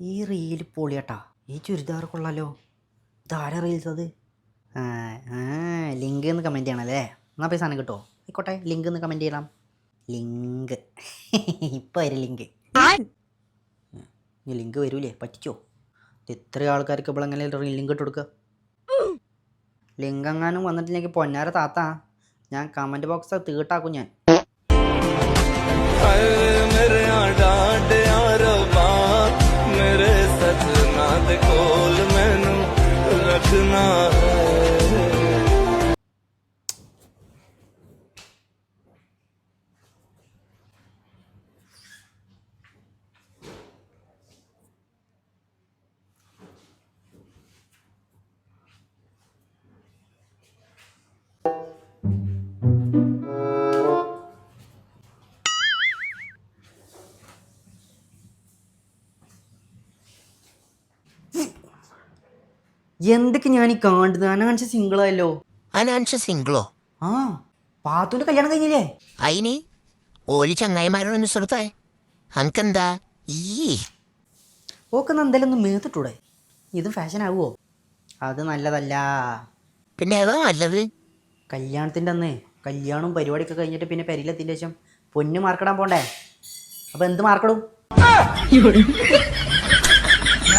ഈ റീല് പൊളിയട്ടാ. ഈ ചുരിദാർ കൊള്ളാലോ. ഇതാരാ റീൽസ് അത്? ലിങ്ക് എന്ന് കമൻറ്റ് ചെയ്യണല്ലേ. എന്നാൽ പോയി സാധനം കിട്ടുമോ? ആയിക്കോട്ടെ, ലിങ്ക് എന്ന് കമൻറ്റ് ചെയ്യണം. ലിങ്ക് ഇപ്പം വരും ലിങ്ക്. ലിങ്ക് വരൂലേ? പറ്റിച്ചോ? ഇത്ര ആൾക്കാർക്ക് ഇപ്പോൾ എങ്ങനെ ലിങ്ക് ഇട്ട് കൊടുക്കുക? ലിങ്ക് എങ്ങാനും വന്നിട്ടില്ലെങ്കിൽ പൊന്നാര താത്ത, ഞാൻ കമൻറ്റ് ബോക്സ് തീട്ടാക്കും ഞാൻ. എന്തൊക്കെ ഞാൻ ഈ കാണുന്നത്? അനാൻഷ സിംഗിളായല്ലോ. അനാൻഷ സിംഗിളോ? ആ, പാത്തുവിന്റെ കല്യാണം കഴിഞ്ഞില്ലേ? അയിന് ഓലി ചങ്ങായിമാരോടൊന്ന് സുഹൃത്തേ, അനക്കെന്താ ഈ ഓക്കെന്ന് എന്തായാലും ഒന്ന് മേത്തിട്ടൂടെ? ഇതും ഫാഷൻ ആവുമോ? അത് നല്ലതല്ല. പിന്നെ ഏതാ നല്ലത്? കല്യാണത്തിൻ്റെ അന്ന് കല്യാണവും പരിപാടിയൊക്കെ കഴിഞ്ഞിട്ട് പിന്നെ പെരിയിലെത്തിൻ്റെ ശേഷം പൊന്ന് മാർക്കിടാൻ പോണ്ടേ? അപ്പം എന്ത് മാർക്കിടും?